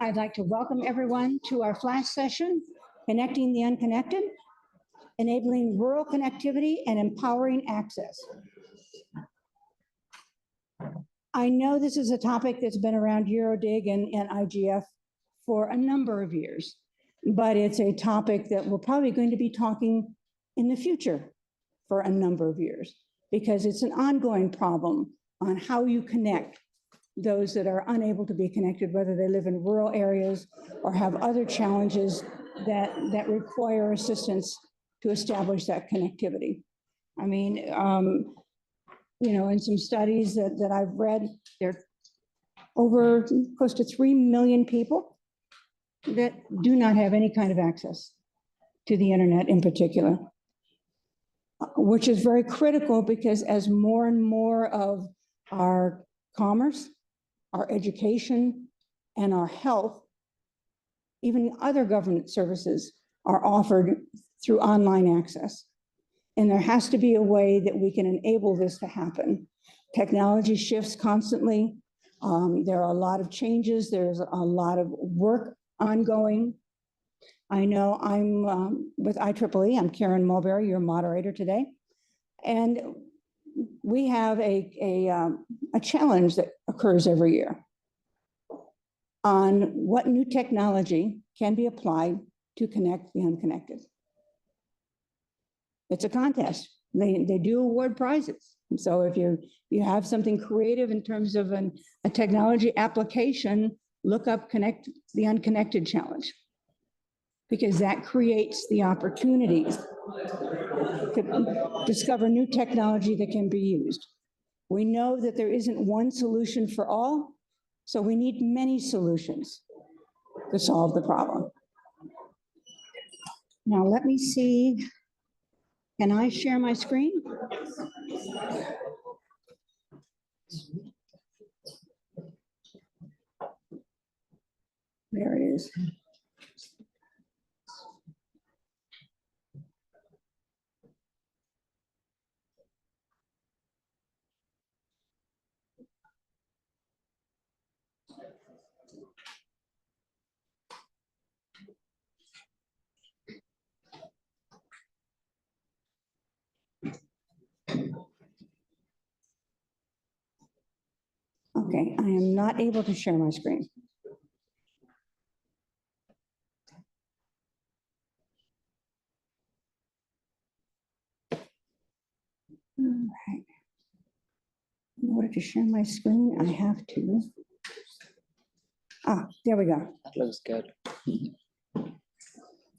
I'd like to welcome everyone to our flash session, Connecting the Unconnected, Enabling Rural Connectivity and Empowering Access. I know this is a topic that's been around EuroDIG and IGF for a number of years, but it's a topic that we're probably going to be talking in the future for a number of years, because it's an ongoing problem on how you connect those that are unable to be connected, whether they live in rural areas or have other challenges that require assistance to establish that connectivity. I mean, you know, in some studies that I've read, there are over close to 3 million people that do not have any kind of access to the internet in particular, which is very critical because as more and more of our commerce, our education, and our health, even other government services are offered through online access. And there has to be a way that we can enable this to happen. Technology shifts constantly. There are a lot of changes. There's a lot of work ongoing. I know I'm with IEEE. I'm Karen Mulberry, your moderator today. And we have a challenge that occurs every year on what new technology can be applied to connect the unconnected. It's a contest. They do award prizes. And so if you have something creative in terms of a technology application, look up Connect the Unconnected Challenge, because that creates the opportunities to discover new technology that can be used. We know that there isn't one solution for all, so we need many solutions to solve the problem. Now, let me see. Can I share my screen? There it is. Okay, I am not able to share my screen. All right. In order to share my screen, I have to. Ah, there we go. That looks good.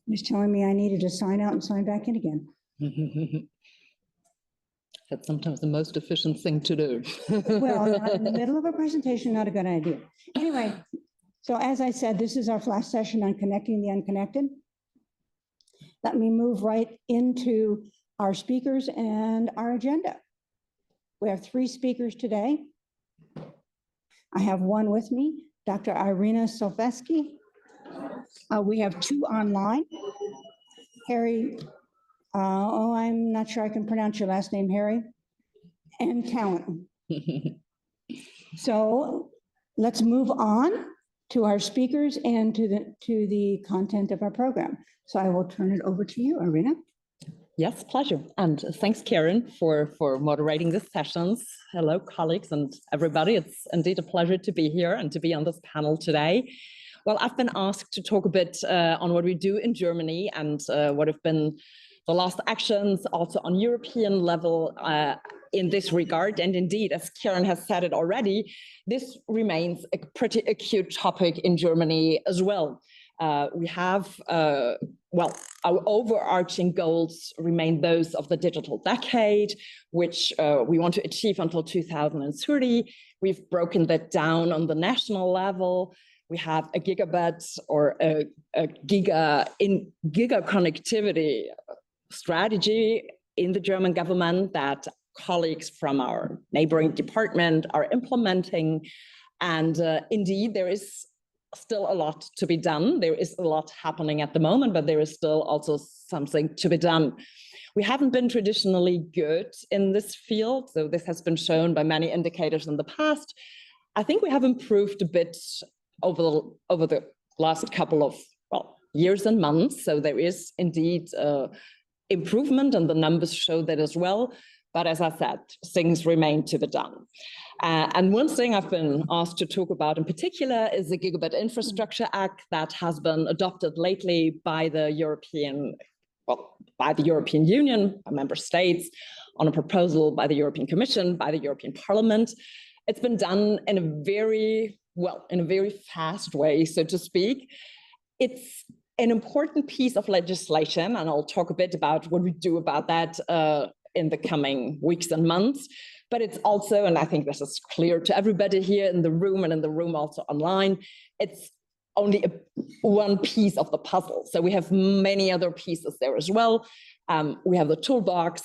It's telling me I needed to sign out and sign back in again. That's sometimes the most efficient thing to do. Well, not in the middle of a presentation, not a good idea. Anyway, so as I said, this is our flash session on connecting the unconnected. Let me move right into our speakers and our agenda. We have 3 speakers today. I have one with me, Dr. Irina Sofeski. We have 2 online. Harry, I'm not sure I can pronounce your last name, Harry, and Talent. So let's move on to our speakers and to the content of our program. So I will turn it over to you, Irina. Yes, pleasure. And thanks, Karen, for moderating these sessions. Hello, colleagues and everybody. It's indeed a pleasure to be here and to be on this panel today. Well, I've been asked to talk a bit on what we do in Germany and what have been the last actions also on European level in this regard. And indeed, as Karen has said it already, this remains a pretty acute topic in Germany as well. We have, well, our overarching goals remain those of the digital decade, which we want to achieve until 2030. We've broken that down on the national level. We have a gigabit or a giga connectivity strategy in the German government that colleagues from our neighboring department are implementing. And indeed, there is still a lot to be done. There is a lot happening at the moment, but there is still also something to be done. We haven't been traditionally good in this field, so this has been shown by many indicators in the past. I think we have improved a bit over the last couple of years and months. So there is indeed improvement, and the numbers show that as well. But as I said, things remain to be done. And one thing I've been asked to talk about in particular is the Gigabit Infrastructure Act that has been adopted lately by the European Union, by member states, on a proposal by the European Commission, by the European Parliament. It's been done in a very fast way, so to speak. It's an important piece of legislation, and I'll talk a bit about what we do about that in the coming weeks and months. But it's also, and I think this is clear to everybody here in the room and in the room also online, it's only one piece of the puzzle. So we have many other pieces there as well. We have the toolbox,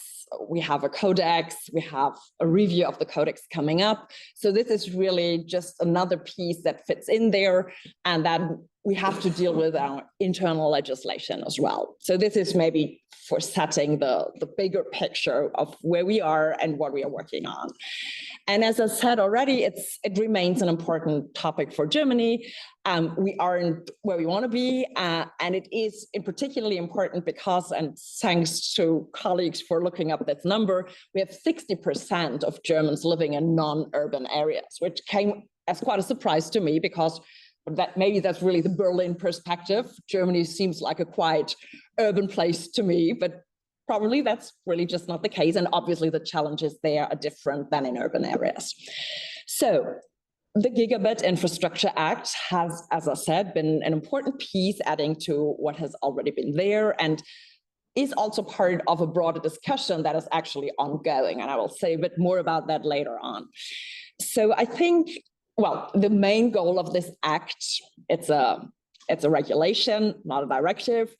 we have a codex, we have a review of the codex coming up. So this is really just another piece that fits in there, and that we have to deal with our internal legislation as well. So this is maybe for setting the bigger picture of where we are and what we are working on. And as I said already, it remains an important topic for Germany. We aren't where we want to be, and it is particularly important because, and thanks to colleagues for looking up this number, we have 60% of Germans living in non-urban areas, which came as quite a surprise to me, because maybe that's really the Berlin perspective. Germany seems like a quite urban place to me, but probably that's really just not the case. And obviously the challenges there are different than in urban areas. So the Gigabit Infrastructure Act has, as I said, been an important piece adding to what has already been there, and is also part of a broader discussion that is actually ongoing. And I will say a bit more about that later on. So I think, well, the main goal of this act, it's a regulation, not a directive,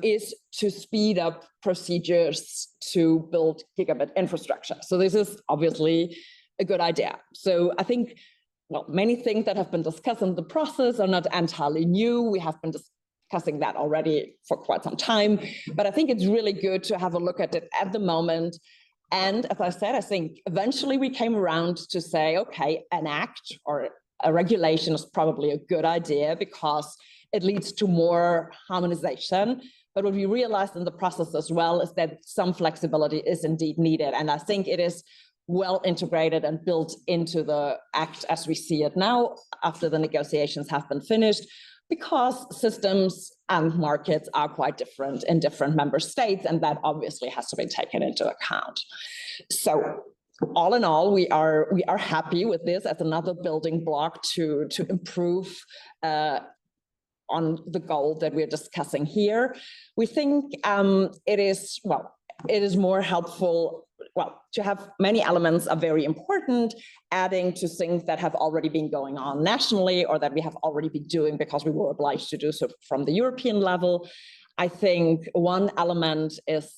is to speed up procedures to build gigabit infrastructure. So this is obviously a good idea. So I think, well, many things that have been discussed in the process are not entirely new. We have been discussing that already for quite some time, but I think it's really good to have a look at it at the moment. And as I said, I think eventually we came around to say, okay, an act or a regulation is probably a good idea because it leads to more harmonization. But what we realized in the process as well is that some flexibility is indeed needed. And I think it is well integrated and built into the act as we see it now, after the negotiations have been finished, because systems and markets are quite different in different member states, and that obviously has to be taken into account. So all in all, we are happy with this as another building block to improve on the goal that we're discussing here. We think it is more helpful. Well, to have many elements are very important, adding to things that have already been going on nationally or that we have already been doing because we were obliged to do so from the European level. I think one element is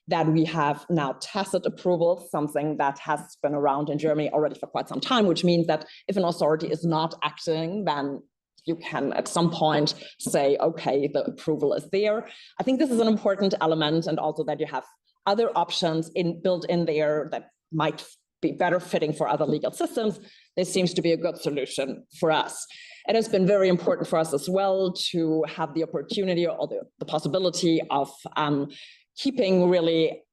that we have now tacit approval, something that has been around in Germany already for quite some time, which means that if an authority is not acting, then you can at some point say, okay, the approval is there. I think this is an important element, and also that you have other options built in there that might be better fitting for other legal systems. This seems to be a good solution for us. It has been very important for us as well to have the opportunity or the possibility of keeping really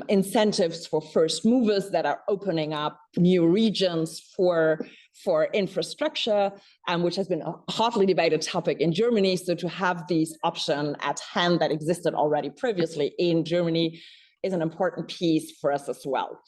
incentives for first movers that are opening up new regions for infrastructure, which has been a hotly debated topic in Germany. So to have these options at hand that existed already previously in Germany is an important piece for us as well.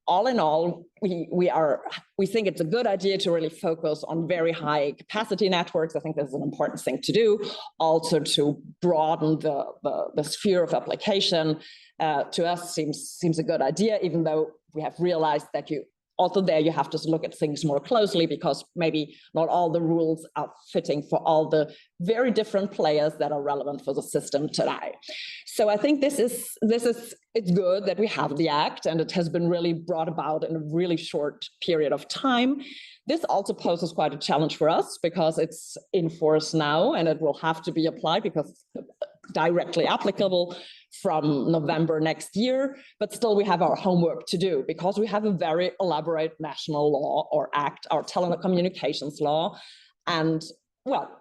All in all, we think it's a good idea to really focus on very high capacity networks. I think this is an important thing to do. Also to broaden the sphere of application to us seems a good idea, even though we have realized that you have to look at things more closely, because maybe not all the rules are fitting for all the very different players that are relevant for the system today. So I think it's good that we have the act, and it has been really brought about in a really short period of time. This also poses quite a challenge for us because it's in force now, and it will have to be applied because it's directly applicable from November next year. But still, we have our homework to do because we have a very elaborate national law or act, our telecommunications law, And well,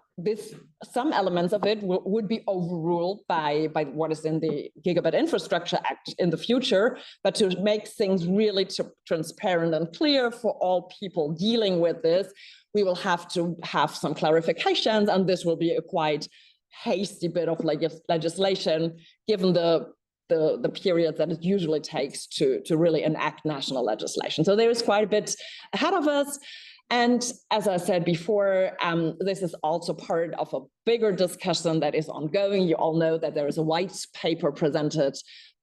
some elements of it would be overruled by what is in the Gigabit Infrastructure Act in the future. But to make things really transparent and clear for all people dealing with this, we will have to have some clarifications, and this will be a quite hasty bit of legislation, given the period that it usually takes to really enact national legislation. So there is quite a bit ahead of us. And as I said before, this is also part of a bigger discussion that is ongoing. You all know that there is a white paper presented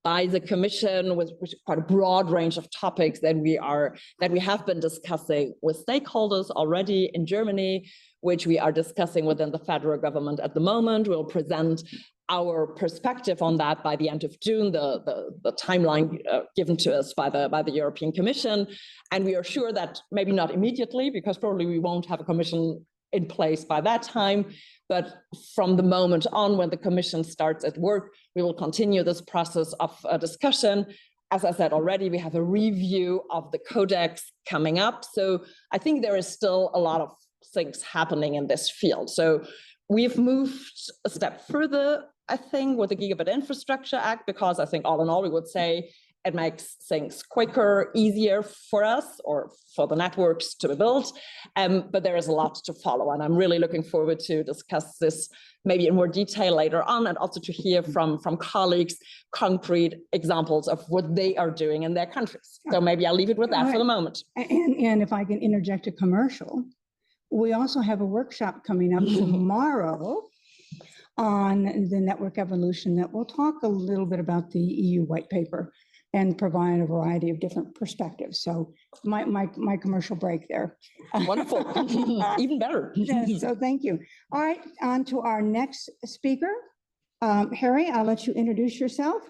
by the Commission with quite a broad range of topics that we have been discussing with stakeholders already in Germany, which we are discussing within the federal government at the moment. We'll present our perspective on that by the end of June, the timeline given to us by the European Commission. And we are sure that maybe not immediately, because probably we won't have a commission in place by that time, but from the moment on when the Commission starts at work, we will continue this process of discussion. As I said already, we have a review of the codex coming up. So I think there is still a lot of things happening in this field. So we've moved a step further, I think, with the Gigabit Infrastructure Act, because I think all in all, we would say it makes things quicker, easier for us or for the networks to be built. But there is a lot to follow. And I'm really looking forward to discuss this maybe in more detail later on, and also to hear from colleagues concrete examples of what they are doing in their countries. So maybe I'll leave it with that for the moment. And if I can interject a commercial, we also have a workshop coming up tomorrow on the network evolution that will talk a little bit about the EU white paper and provide a variety of different perspectives. So my commercial break there. Wonderful, even better. Yes, so thank you. All right, on to our next speaker. Harry, I'll let you introduce yourself.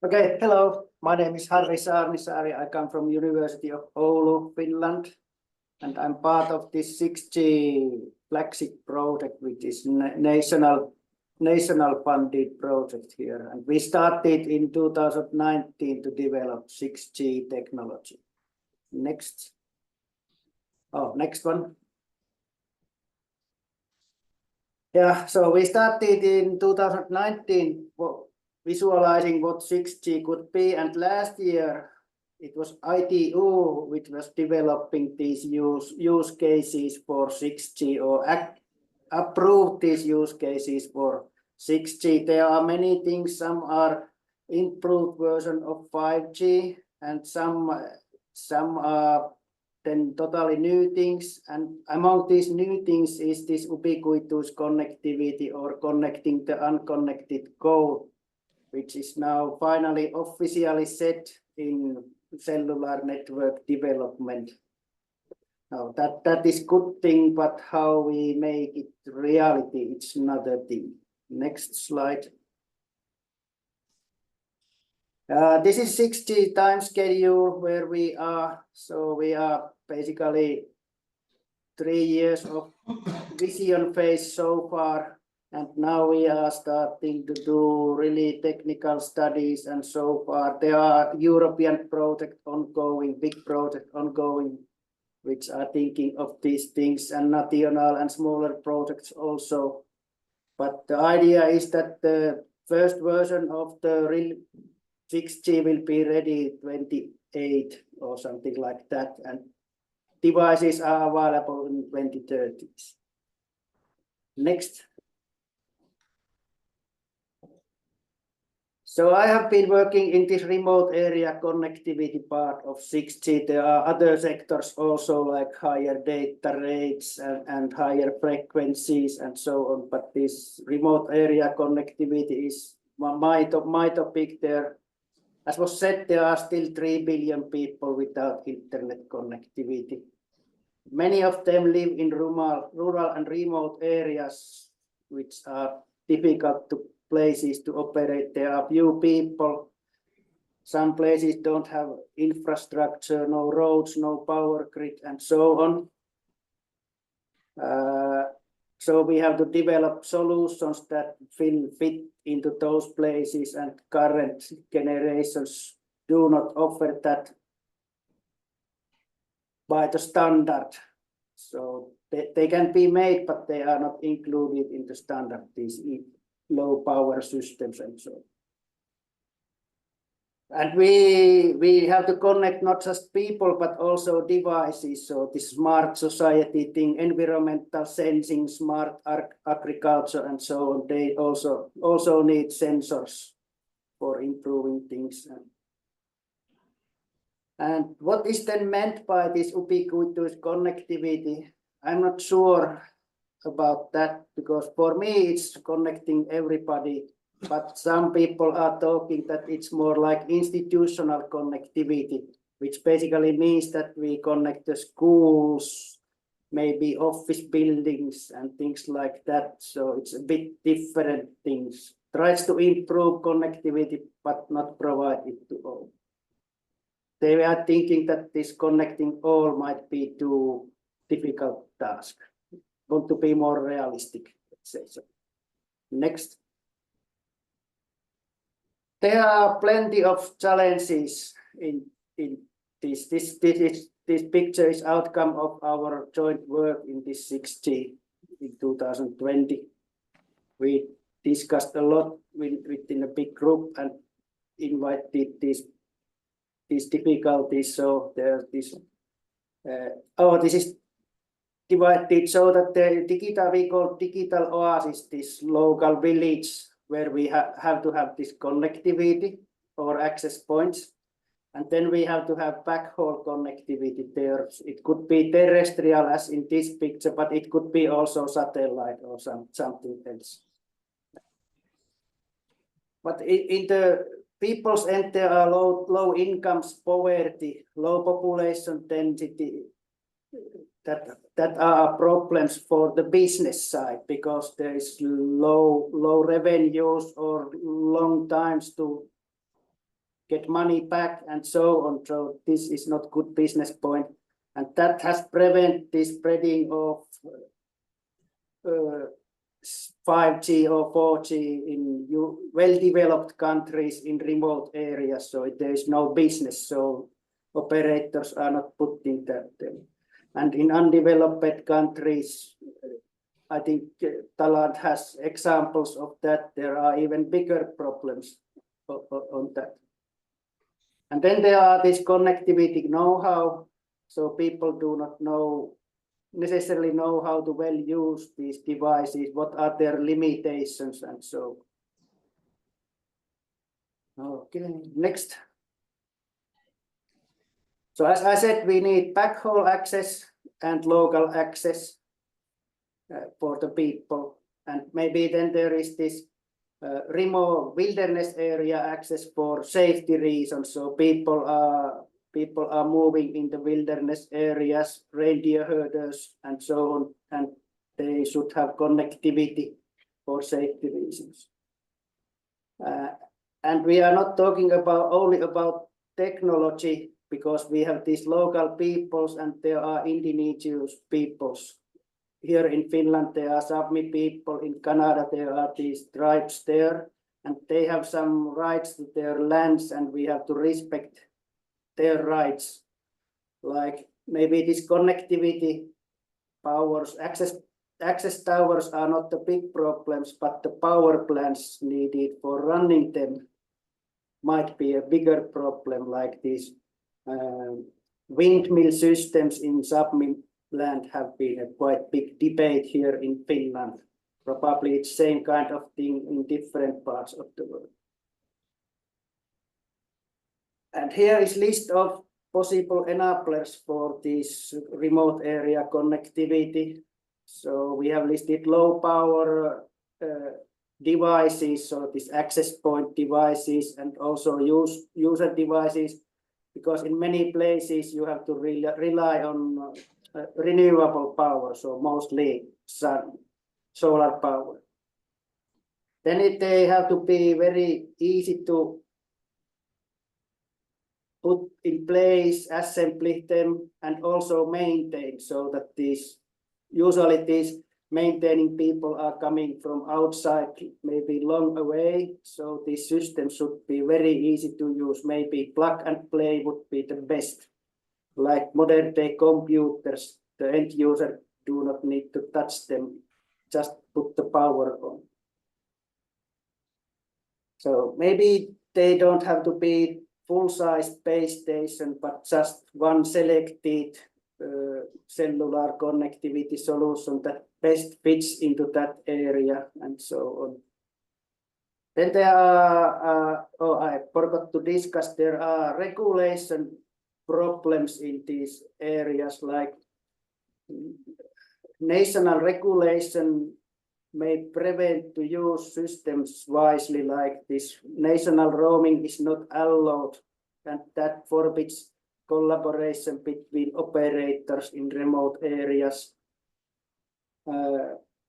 Okay, hello. My name is Harri Saarnisaari. I come from University of Oulu, Finland, and I'm part of this 6G flagship project, which is national funded project here. And we started in 2019 to develop 6G technology. Next. Oh, next one. Yeah, so we started in 2019 visualizing what 6G could be, and last year it was ITU which was developing these use cases for 6G, or approved these use cases for 6G. There are many things. Some are improved version of 5G, and some are then totally new things. And among these new things is this ubiquitous connectivity, or connecting the unconnected code, which is now finally officially set in cellular network development. Now that is good thing, but how we make it reality, it's another thing. Next slide. This is 6G time schedule where we are. So we are basically 3 years of vision phase so far. And now we are starting to do really technical studies, and so far there are European project ongoing, big project ongoing, which are thinking of these things, and national and smaller projects also. But the idea is that the first version of the real 6G will be ready 28 or something like that, and devices are available in 2030s. Next. So I have been working in this remote area connectivity part of 6G. There are other sectors also, like higher data rates and higher frequencies and so on. But this remote area connectivity is my topic there. As was said, there are still 3 billion people without internet connectivity. Many of them live in rural and remote areas, which are difficult places to operate. There are few people. Some places don't have infrastructure, no roads, no power grid, and so on. So we have to develop solutions that fit into those places, and current generations do not offer that by the standard. So they can be made, but they are not included in the standard, these low power systems and so on. And we have to connect not just people, but also devices. So this smart society thing, environmental sensing, smart agriculture, and so on. They also need sensors for improving things. And what is then meant by this ubiquitous connectivity? I'm not sure about that, because for me it's connecting everybody. But some people are talking that it's more like institutional connectivity, which basically means that we connect the schools, maybe office buildings and things like that. So it's a bit different things. Tries to improve connectivity, but not provide it to all. They are thinking that this connecting all might be too difficult task. Want to be more realistic, let's say so. Next. There are plenty of challenges in this. This picture is outcome of our joint work in this 6G in 2020. We discussed a lot within a big group and invited these difficulties. So there's this. This is divided so that we call digital oasis, this local village where we have to have this connectivity or access points. And then we have to have backhaul connectivity there. It could be terrestrial as in this picture, but it could be also satellite or something else. But in the people's end, there are low incomes, poverty, low population density, that are problems for the business side, because there is low revenues or long times to get money back and so on. So this is not good business point, and that has prevented the spreading of 5G or 4G in well-developed countries in remote areas. So there is no business, so operators are not putting that there. And in undeveloped countries, I think Talant has examples of that. There are even bigger problems on that. And then there are this connectivity know-how. So people do not necessarily know how to well use these devices, what are their limitations and so. Okay, next. So as I said, we need backhaul access and local access for the people. And maybe then there is this remote wilderness area access for safety reasons. So people are moving in the wilderness areas, reindeer herders and so on, and they should have connectivity for safety reasons. And we are not talking only about technology, because we have these local peoples and there are indigenous peoples. Here in Finland, there are Sapmi people. In Canada, there are these tribes there, and they have some rights to their lands, and we have to respect their rights. Like maybe this connectivity powers, access towers are not the big problems, but the power plants needed for running them might be a bigger problem, like these windmill systems in Sapmi land have been a quite big debate here in Finland. Probably it's same kind of thing in different parts of the world. And here is list of possible enablers for this remote area connectivity. So we have listed low power devices, so these access point devices, and also user devices, because in many places you have to rely on renewable power, so mostly sun, solar power. Then they have to be very easy to put in place, assembly them, and also maintain, so that usually these maintaining people are coming from outside, maybe long away. So this system should be very easy to use. Maybe plug and play would be the best. Like modern day computers, the end user do not need to touch them, just put the power on. So maybe they don't have to be full-size base station, but just one selected cellular connectivity solution that best fits into that area and so on. Then there are, oh, I forgot to discuss, there are regulation problems in these areas, like national regulation may prevent to use systems wisely, like this national roaming is not allowed, and that forbids collaboration between operators in remote areas.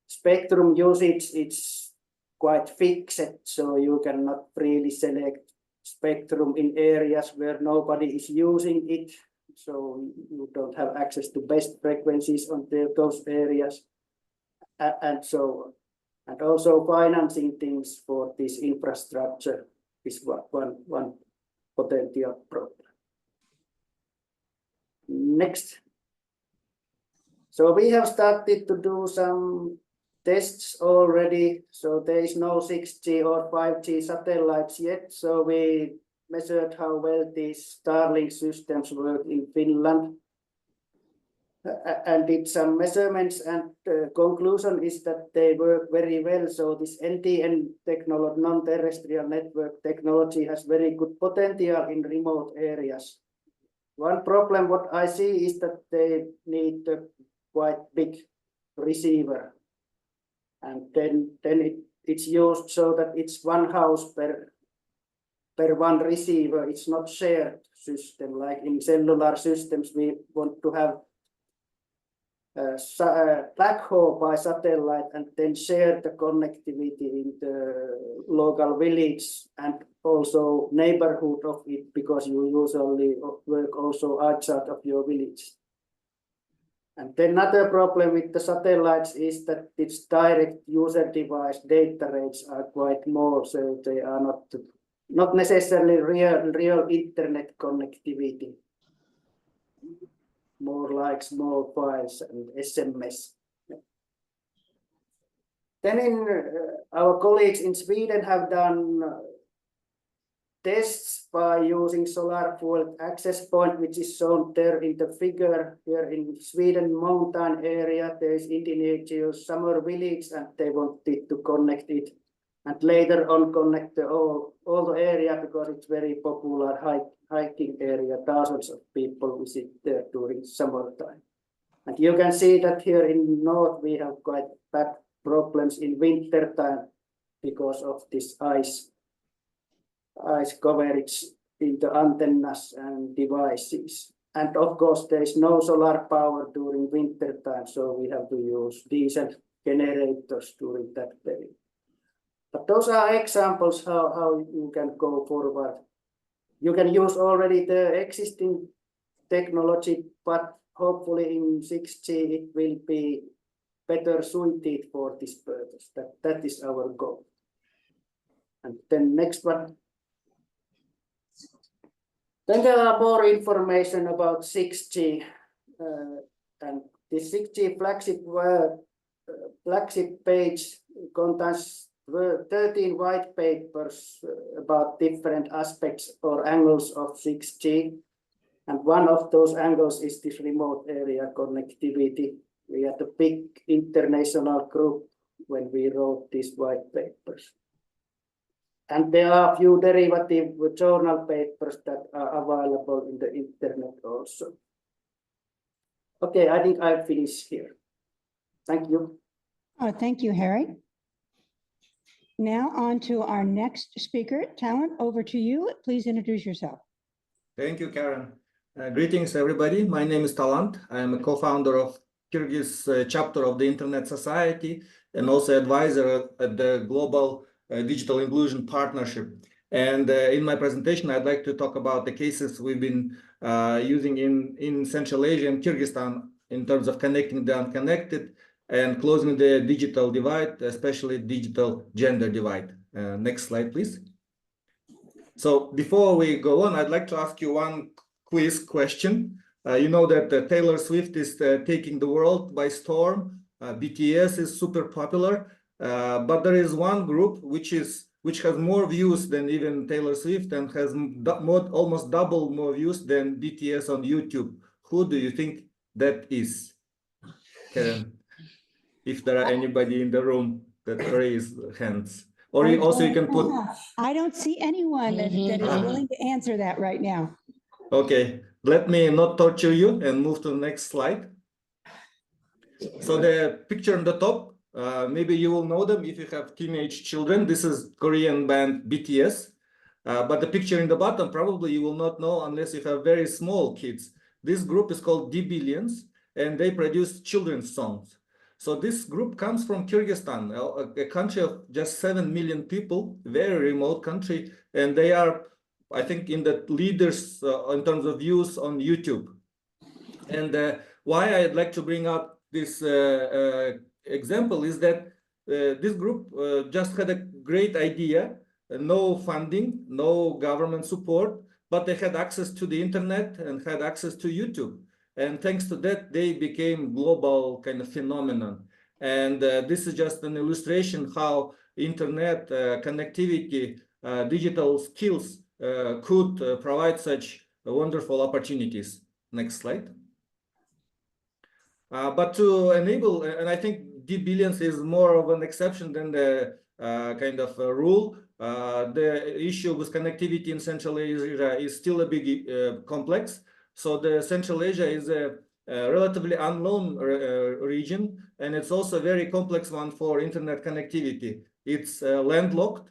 Spectrum usage is quite fixed, so you cannot freely select spectrum in areas where nobody is using it, so you don't have access to best frequencies on those areas, and so on. And also financing things for this infrastructure is one potential problem. Next. So we have started to do some tests already. So there is no 6G or 5G satellites yet. So we measured how well these Starlink systems work in Finland and did some measurements, and the conclusion is that they work very well. So this NTN technology, non-terrestrial network technology, has very good potential in remote areas. One problem what I see is that they need a quite big receiver, and then it's used so that it's one house per one receiver. It's not shared system like in cellular systems. We want to have backhaul by satellite and then share the connectivity in the local village and also neighborhood of it, because you usually work also outside of your village. And then another problem with the satellites is that its direct user device data rates are quite more, so they are not necessarily real internet connectivity, more like small files and SMS. Then our colleagues in Sweden have done tests by using solar fuel access point, which is shown there in the figure. Here in Sweden mountain area, there is indigenous summer village, and they wanted to connect it and later on connect all the area, because it's very popular hiking area. Thousands of people visit there during summertime. And you can see that here in north we have quite bad problems in winter time because of this ice coverage in the antennas and devices. And of course there is no solar power during winter time, so we have to use diesel generators during that period. But those are examples how you can go forward. You can use already the existing technology, but hopefully in 6G it will be better suited for this purpose. That is our goal. And then next one. Then there are more information about 6G, and the 6G flagship page contains 13 white papers about different aspects or angles of 6G, and one of those angles is this remote area connectivity. We had a big international group when we wrote these white papers. And there are a few derivative journal papers that are available in the internet also. Okay, I think I'll finish here. Thank you. Oh, thank you, Harry. Now on to our next speaker. Talent, over to you. Please introduce yourself. Thank you, Karen. Greetings, everybody. My name is Talant. I am a co-founder of Kyrgyz chapter of the Internet Society and also advisor at the Global Digital Inclusion Partnership. And in my presentation, I'd like to talk about the cases we've been using in Central Asia and Kyrgyzstan in terms of connecting the unconnected and closing the digital divide, especially digital gender divide. Next slide, please. So before we go on, I'd like to ask you one quiz question. You know that Taylor Swift is taking the world by storm. BTS is super popular, but there is one group which has more views than even Taylor Swift and has almost double more views than BTS on YouTube. Who do you think that is, Karen? If there are anybody in the room that raise hands, or you can put. I don't see anyone that is Ah. willing to answer that right now. Okay, let me not torture you and move to the next slide. So the picture on the top, maybe you will know them if you have teenage children. This is Korean band BTS. But the picture in the bottom, probably you will not know unless you have very small kids. This group is called D-Billions, and they produce children's songs. So this group comes from Kyrgyzstan, a country of just 7 million people, very remote country, and they are, I think, in the leaders in terms of views on YouTube. And why I'd like to bring up this example is that this group just had a great idea, no funding, no government support, but they had access to the internet and had access to YouTube. And thanks to that, they became global kind of phenomenon. And this is just an illustration how internet connectivity, digital skills could provide such wonderful opportunities. Next slide. But to enable, and I think D-Billions is more of an exception than the kind of rule. The issue with connectivity in Central Asia is still a big complex. So the Central Asia is a relatively unknown region, and it's also a very complex one for internet connectivity. It's landlocked.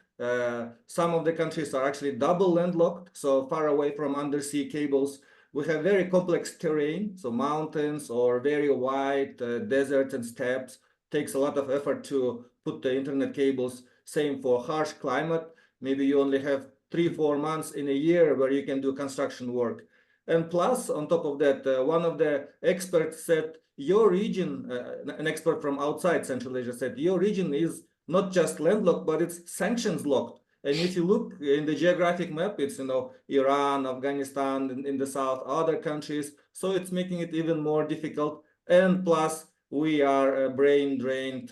Some of the countries are actually double landlocked, so far away from undersea cables. We have very complex terrain, so mountains or very wide deserts and steppes. Takes a lot of effort to put the internet cables. Same for harsh climate. Maybe you only have 3-4 months in a year where you can do construction work. And plus, on top of that, one of the experts said, your region, an expert from outside Central Asia said, your region is not just landlocked, but it's sanctions locked. And if you look in the geographic map, it's, you know, Iran, Afghanistan in the south, other countries. So it's making it even more difficult. And plus, we are brain drained,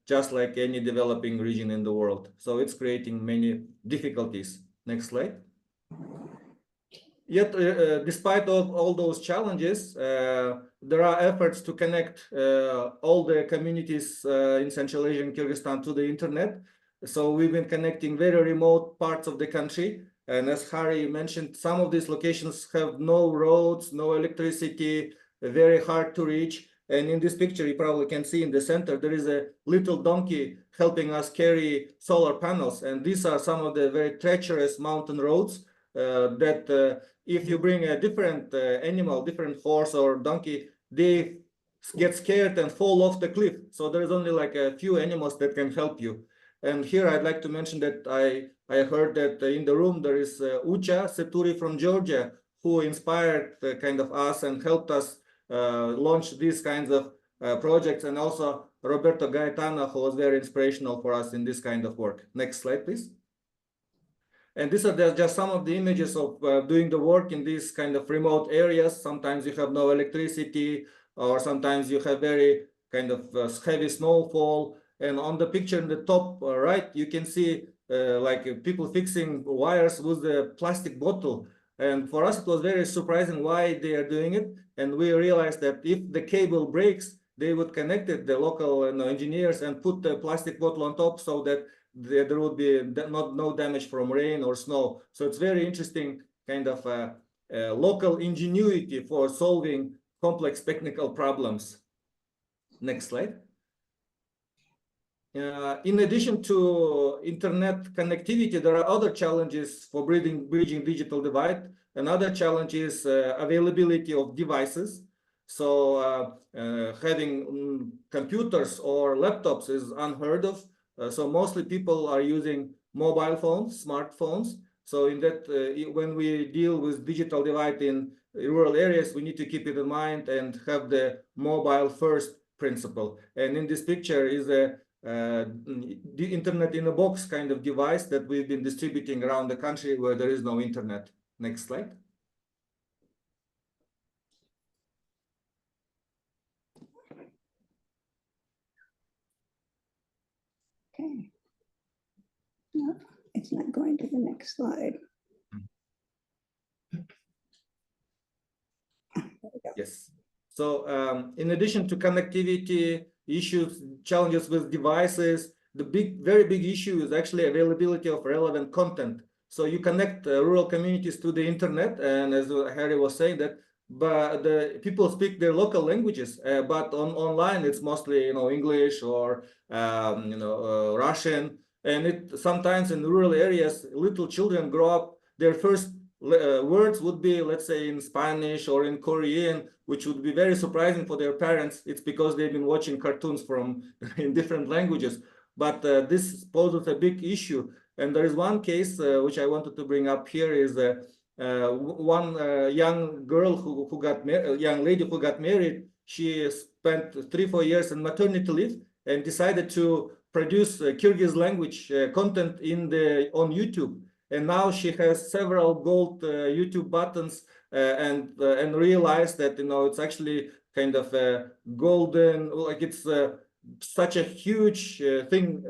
just like any developing region in the world. So it's creating many difficulties. Next slide. Yet, despite all those challenges, there are efforts to connect all the communities in Central Asia and Kyrgyzstan to the internet. So we've been connecting very remote parts of the country. And as Harry mentioned, some of these locations have no roads, no electricity, very hard to reach. And in this picture, you probably can see in the center, there is a little donkey helping us carry solar panels. And these are some of the very treacherous mountain roads that if you bring a different animal, different horse or donkey, they get scared and fall off the cliff. So there is only like a few animals that can help you. And here I'd like to mention that I heard that in the room there is Ucha Seturi from Georgia, who inspired kind of us and helped us launch these kinds of projects, and also Roberto Gaetano, who was very inspirational for us in this kind of work. Next slide, please. And these are just some of the images of doing the work in these kind of remote areas. Sometimes you have no electricity, or sometimes you have very kind of heavy snowfall. And on the picture in the top right, you can see like people fixing wires with the plastic bottle. And for us, it was very surprising why they are doing it. And we realized that if the cable breaks, they would connect it, the local engineers, and put the plastic bottle on top so that there would be no damage from rain or snow. So it's very interesting kind of local ingenuity for solving complex technical problems. Next slide. In addition to internet connectivity, there are other challenges for bridging digital divide. Another challenge is availability of devices. So having computers or laptops is unheard of. So mostly people are using mobile phones, smartphones. So in that, when we deal with digital divide in rural areas, we need to keep it in mind and have the mobile first principle. And in this picture is the internet in a box kind of device that we've been distributing around the country where there is no internet. Next slide. It's not going to the next slide. Yes. So in addition to connectivity issues, challenges with devices, the very big issue is actually availability of relevant content. So you connect rural communities to the internet, and as Harry was saying, that but the people speak their local languages, but online it's mostly English or Russian, and it sometimes in rural areas little children grow up, their first words would be, let's say, in Spanish or in Korean, which would be very surprising for their parents. It's because they've been watching cartoons from in different languages. But this poses a big issue. And there is one case which I wanted to bring up here is one young girl young lady who got married. She spent 3-4 years in maternity leave and decided to produce Kyrgyz language content on YouTube. And now she has several gold YouTube buttons and realized that it's actually kind of a golden, like it's such a huge thing,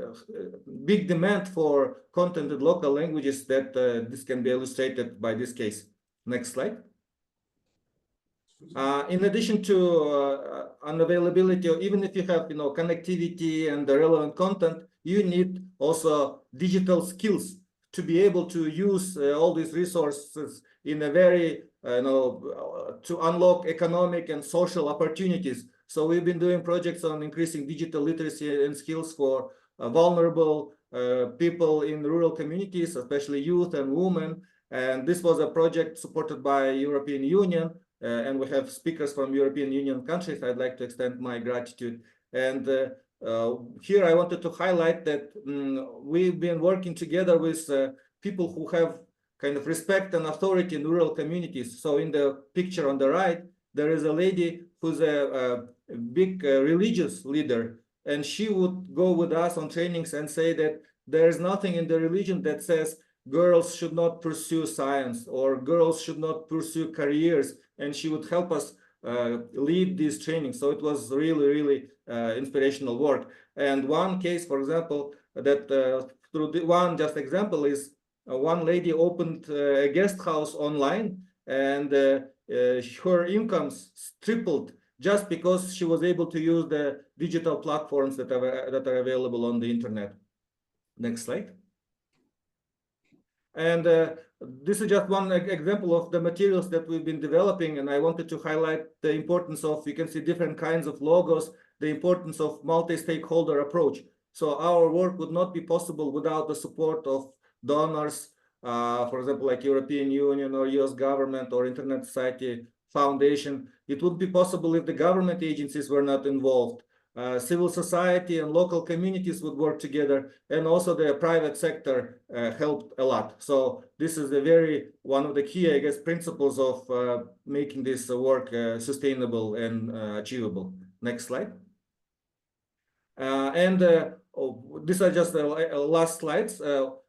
big demand for content in local languages that this can be illustrated by this case. Next slide. In addition to unavailability, or even if you have connectivity and the relevant content, you need also digital skills to be able to use all these resources in a very, to unlock economic and social opportunities. So we've been doing projects on increasing digital literacy and skills for vulnerable people in rural communities, especially youth and women. And this was a project supported by European Union, and we have speakers from European Union countries. I'd like to extend my gratitude. And here I wanted to highlight that we've been working together with people who have kind of respect and authority in rural communities. So in the picture on the right, there is a lady who's a big religious leader, and she would go with us on trainings and say that there is nothing in the religion that says girls should not pursue science or girls should not pursue careers, and she would help us lead these trainings. So it was really, really inspirational work. And one case, for example, that through the one just example is one lady opened a guest house online, and her incomes tripled just because she was able to use the digital platforms that are available on the internet. Next slide. And this is just one example of the materials that we've been developing, and I wanted to highlight the importance of, you can see different kinds of logos, the importance of multi-stakeholder approach. So our work would not be possible without the support of donors, for example, like European Union or US government or Internet Society Foundation. It would be possible if the government agencies were not involved. Civil society and local communities would work together, and also the private sector helped a lot. So this is one of the key, I guess, principles of making this work sustainable and achievable. Next slide. These are just the last slides.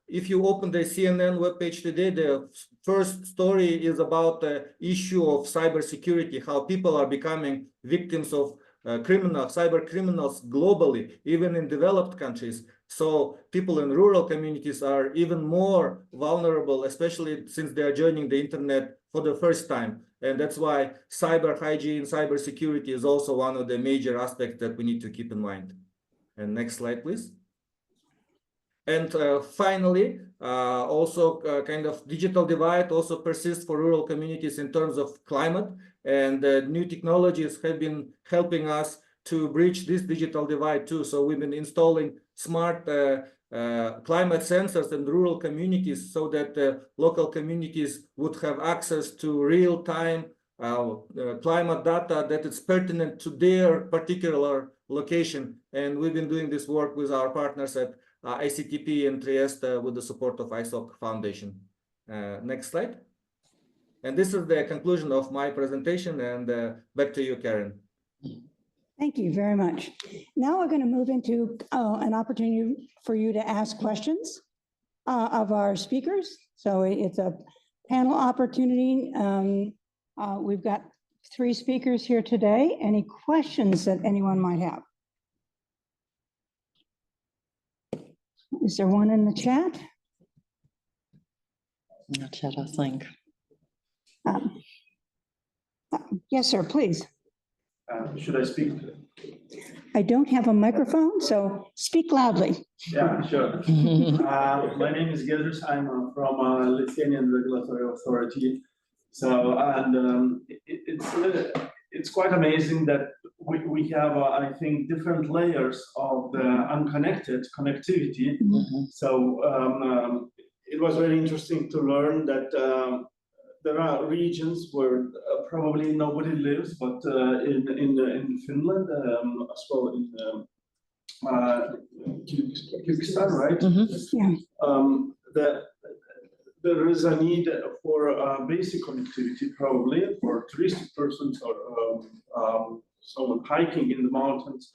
If you open the CNN webpage today, the first story is about the issue of cybersecurity, how people are becoming victims of cyber criminals globally, even in developed countries. So people in rural communities are even more vulnerable, especially since they are joining the internet for the first time. And that's why cyber hygiene, cyber security is also one of the major aspects that we need to keep in mind. And next slide, please. And finally, also kind of digital divide also persists for rural communities in terms of climate, and new technologies have been helping us to bridge this digital divide too. So we've been installing smart climate sensors in rural communities so that local communities would have access to real-time climate data that is pertinent to their particular location. And we've been doing this work with our partners at ICTP in Trieste with the support of ISOC Foundation. Next slide. And this is the conclusion of my presentation, and back to you, Karen. Thank you very much. Now we're going to move into an opportunity for you to ask questions of our speakers. So it's a panel opportunity. We've got 3 speakers here today. Any questions that anyone might have? Is there one in the chat? Chat, I think. Yes, sir, please. Should I speak? I don't have a microphone, so speak loudly. Yeah, sure. My name is Giedrius. I'm from Lithuanian Regulatory Authority. So, and it's quite amazing that we have, I think, different layers of the unconnected connectivity. So it was very interesting to learn that there are regions where probably nobody lives, but in Finland as well in Kyrgyzstan, right? Yeah. There is a need for basic connectivity, probably for touristic persons or someone hiking in the mountains.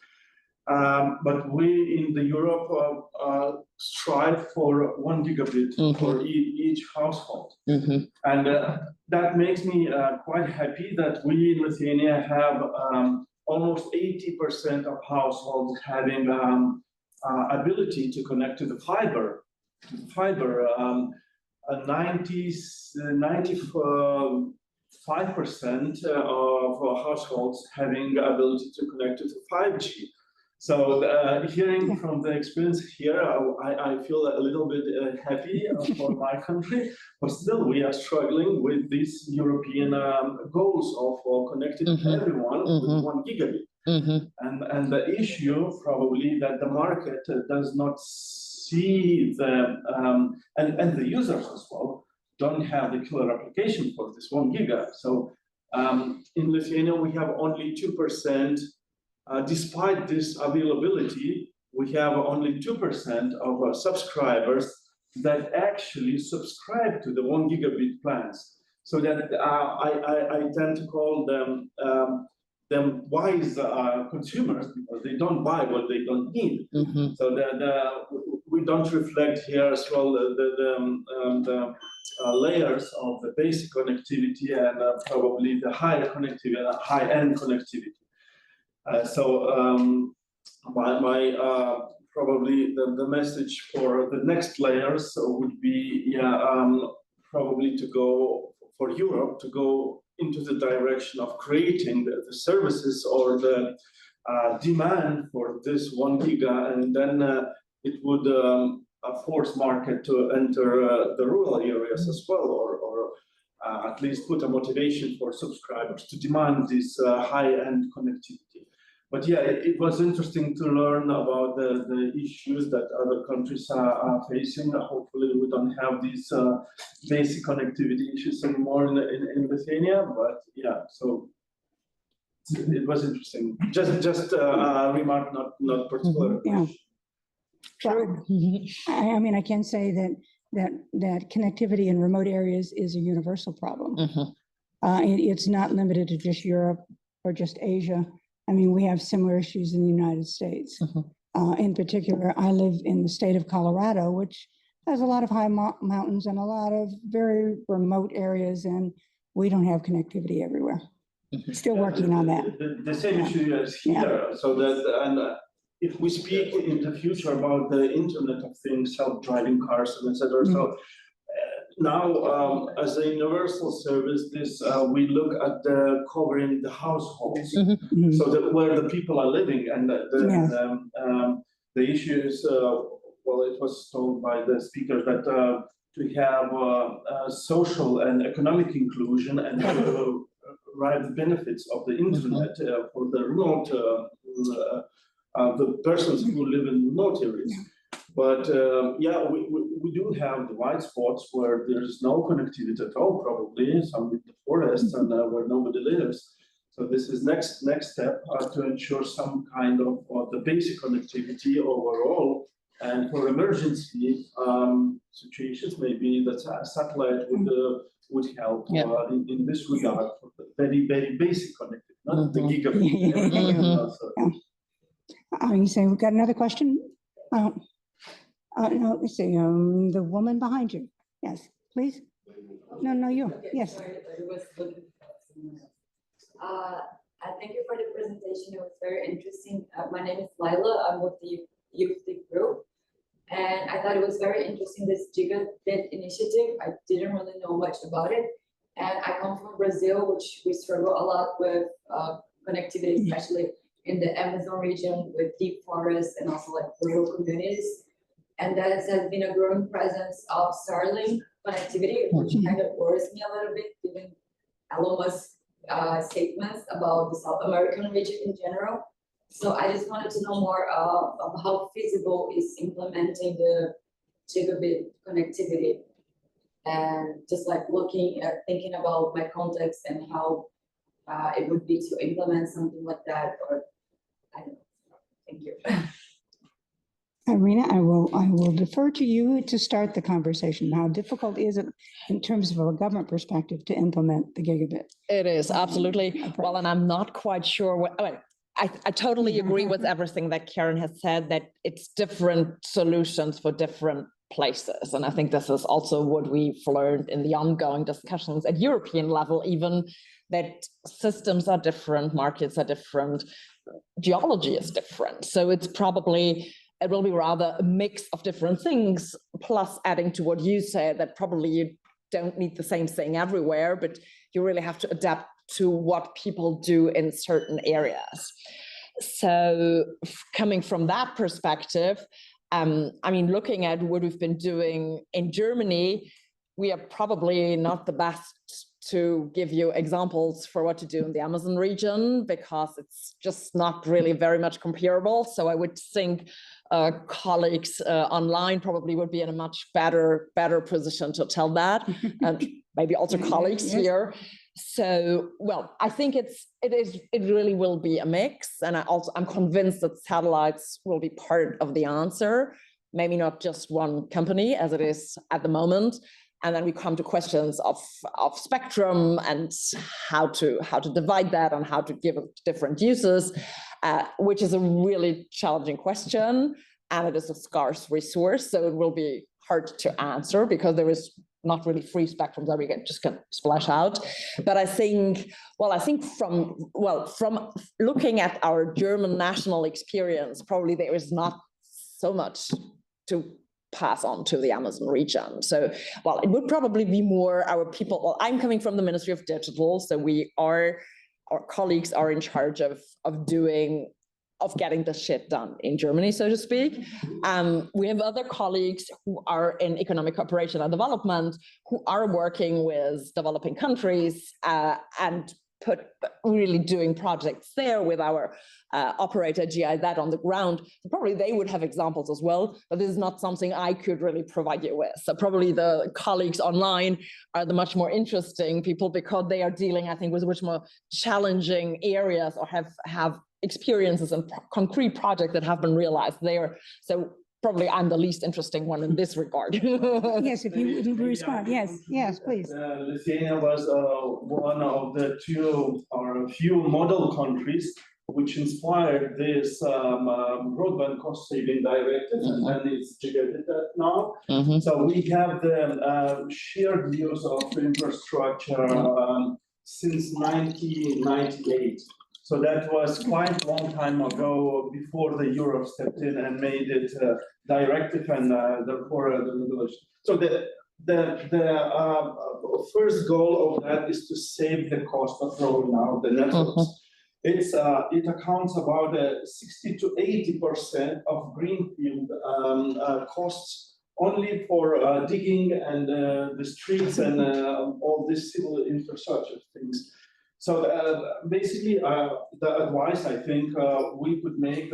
But we in the Europe strive for 1 gigabit for each household. And that makes me quite happy that we in Lithuania have almost 80% of households having ability to connect to the fiber. 95% of households having ability to connect to the 5G. So hearing from the experience here, I feel a little bit happy for my country, but still we are struggling with these European goals of connecting everyone with 1 gigabit. And the issue probably that the market does not see the, and the users as well, don't have the killer application for this 1 giga. So in Lithuania, we have only 2%. Despite this availability, we have only 2% of our subscribers that actually subscribe to the 1 gigabit plans. So that I tend to call them wise consumers because they don't buy what they don't need. So we don't reflect here as well the layers of the basic connectivity and probably the higher connectivity, high-end connectivity. So probably the message for the next layers would be probably to go for Europe to go into the direction of creating the services or the demand for this 1 giga, and then it would force market to enter the rural areas as well, or at least put a motivation for subscribers to demand this high-end connectivity. But yeah, it was interesting to learn about the issues that other countries are facing. Hopefully we don't have these basic connectivity issues anymore in Lithuania, but yeah, so it was interesting. Just a remark, not particular. Yeah. Sure. I mean, I can say that connectivity in remote areas is a universal problem. It's not limited to just Europe or just Asia. I mean, we have similar issues in the United States. In particular, I live in the state of Colorado, which has a lot of high mountains and a lot of very remote areas, and we don't have connectivity everywhere. Still working on that. The same issue as here. So that, and if we speak in the future about the Internet of Things, self-driving cars, and etc. So now, as a universal service, this we look at covering the households, so that where the people are living, and the issue is, well, it was told by the speaker that to have social and economic inclusion and to derive the benefits of the internet for the remote, the persons who live in remote areas. But yeah, we do have the white spots where there is no connectivity at all, probably some in the forest and where nobody lives. So this is next step to ensure some kind of the basic connectivity overall. And for emergency situations, maybe the satellite would help in this regard for the very, very basic connectivity, not the gigabit. You say we've got another question? No, let's see, the woman behind you. Yes, please. No, you. Yes. Thank you for the presentation. It was very interesting. My name is Lila. I'm with the EuroDIG group. And I thought it was very interesting, this gigabit initiative. I didn't really know much about it. And I come from Brazil, which we struggle a lot with connectivity, especially in the Amazon region with deep forests and also like rural communities. And that has been a growing presence of Starlink connectivity, which kind of worries me a little bit, given Elon Musk's statements about the South American region in general. So I just wanted to know more of how feasible is implementing the gigabit connectivity, and just like thinking about my context and how it would be to implement something like that, or I don't know. Thank you. Irina, I will defer to you to start the conversation. How difficult is it in terms of a government perspective to implement the gigabit? It is absolutely. Well, and I'm not quite sure what, I totally agree with everything that Karen has said, that it's different solutions for different places. And I think this is also what we've learned in the ongoing discussions at European level, even that systems are different, markets are different, geology is different. So it will be rather a mix of different things, plus adding to what you said, that probably you don't need the same thing everywhere, but you really have to adapt to what people do in certain areas. So coming from that perspective, I mean, looking at what we've been doing in Germany, we are probably not the best to give you examples for what to do in the Amazon region, because it's just not really very much comparable. So I would think colleagues online probably would be in a much better position to tell that, and maybe also colleagues here. So, well, I think it really will be a mix, and I'm convinced that satellites will be part of the answer. Maybe not just one company as it is at the moment. And then we come to questions of spectrum and how to divide that and how to give it different uses, which is a really challenging question, and it is a scarce resource. So it will be hard to answer because there is not really free spectrum that we can splash out. But I think from looking at our German national experience, probably there is not so much to pass on to the Amazon region. So, well, it would probably be more our people. Well, I'm coming from the Ministry of Digital, so our colleagues are in charge of getting the shit done in Germany, so to speak. We have other colleagues who are in economic cooperation and development who are working with developing countries and really doing projects there with our operator GIZ on the ground. So probably they would have examples as well, but this is not something I could really provide you with. So probably the colleagues online are the much more interesting people, because they are dealing, I think, with much more challenging areas or have experiences and concrete projects that have been realized there. So probably I'm the least interesting one in this regard. Yes, if you respond. Yes, please. Lithuania was one of the two or a few model countries which inspired this broadband cost-saving directive, and then it's gigabit now. So we have the shared use of infrastructure since 1998. So that was quite a long time ago, before the Europe stepped in and made it directive and therefore the regulation. So the first goal of that is to save the cost of rolling out the networks. It accounts about 60 to 80% of greenfield costs only for digging and the streets and all these civil infrastructure things. So basically, the advice I think we could make,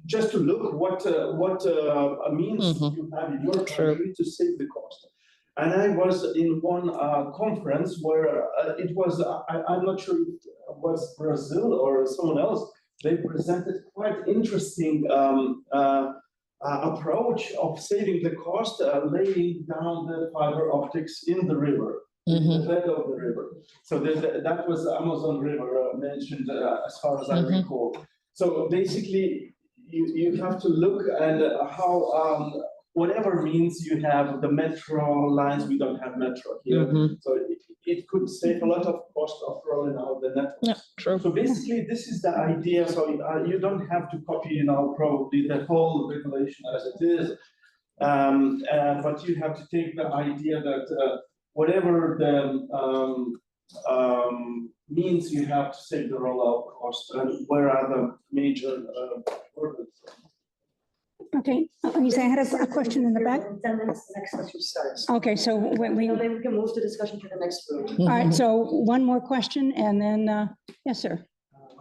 just to look what means you have in your country to save the cost. And I was in one conference where it was, I'm not sure if it was Brazil or someone else, they presented quite interesting approach of saving the cost, laying down the fiber optics in the river, in the bed of the river. So that was the Amazon River mentioned as far as I recall. So basically, you have to look at how whatever means you have the metro lines, we don't have metro here. So it could save a lot of cost of rolling out the network. Yeah, true. So basically, this is the idea. So you don't have to copy, probably the whole regulation as it is. But you have to take the idea that whatever the means you have to save the rollout cost and where are the major burdens. Okay, you say I had a question in the back? 10 minutes, the next session starts. Okay, so when we, all Then we can move the discussion to the next room. right, so one more question and then, yes, sir.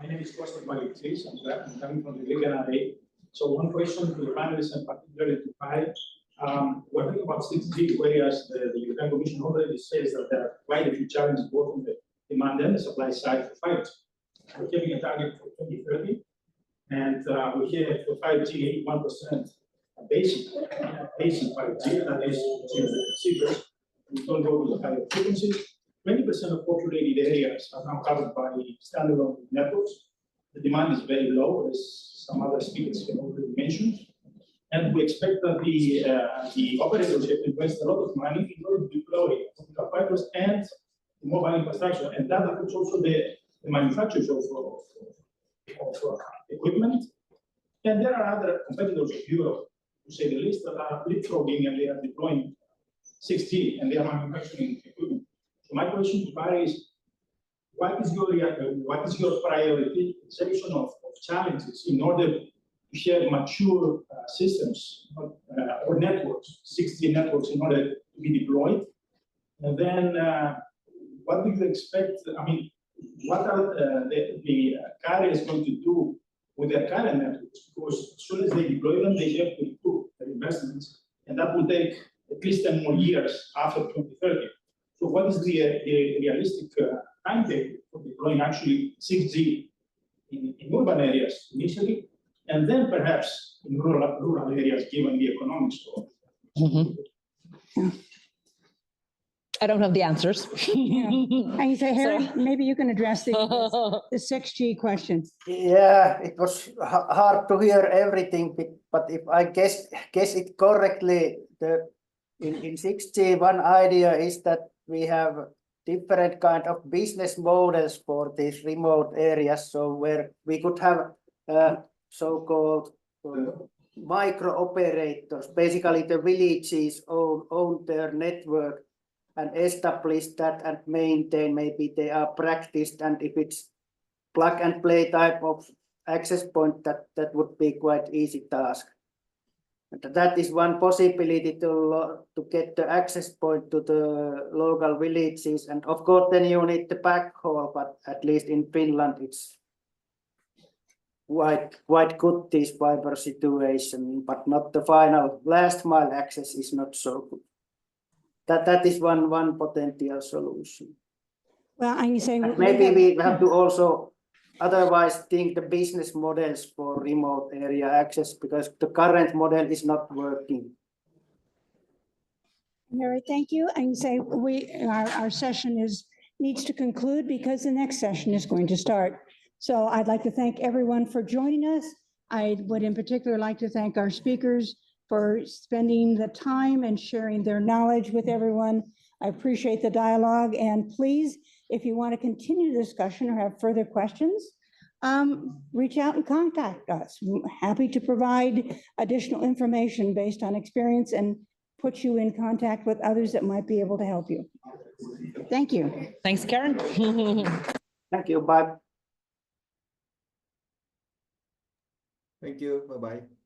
My name is Kostas Balikis. I'm coming from the Greek NRA. So one question to the panelists and particularly to Pi. We're talking about 6G, whereas the European Commission already says that there are quite a few challenges both on the demand and the supply side for 5G. We're having a target for 2030, and we have for 5G 81% basic 5G, that is receivers. We don't go with the higher frequencies. 20% of populated areas are now covered by standalone networks. The demand is very low, as some other speakers have already mentioned. And we expect that the operators have to invest a lot of money in order to deploy optical fibers and the mobile infrastructure. And that affects also the manufacturers of equipment. And there are other competitors of Europe, to say the least, that are leapfrogging and they are deploying 6G and they are manufacturing equipment. So my question to Barry is, what is your prioritization of challenges in order to have mature systems or networks, 6G networks, in order to be deployed? And then what do you expect? I mean, what are the carriers going to do with their current networks? Because as soon as they deploy them, they have to improve their investments, and that will take at least 10 more years after 2030. So what is the realistic timetable for deploying actually 6G in urban areas initially, and then perhaps in rural areas, given the economics of I don't have the answers. And you say, Harry, So- maybe you can address the 6G question. Yeah, it was hard to hear everything, but if I guess it correctly, in 6G, one idea is that we have different kind of business models for these remote areas. So where we could have so-called micro operators, basically the villages own their network and establish that and maintain. Maybe they are practiced, and if it's plug and play type of access point, that would be quite easy task. And that is one possibility to get the access point to the local villages. And of course, then you need the backhaul, but at least in Finland, it's quite good, this fiber situation, but not the final last mile access is not so good. That is one potential solution. Well, and you say. Maybe we have to also otherwise think the business models for remote area access, because the current model is not working. Mary, thank you. And you say our session needs to conclude because the next session is going to start. So I'd like to thank everyone for joining us. I would in particular like to thank our speakers for spending the time and sharing their knowledge with everyone. I appreciate the dialogue, and please, if you want to continue the discussion or have further questions, reach out and contact us. We're happy to provide additional information based on experience and put you in contact with others that might be able to help you. Thank you. Thanks, Karen. Thank you. Bye. Thank you. Bye-bye.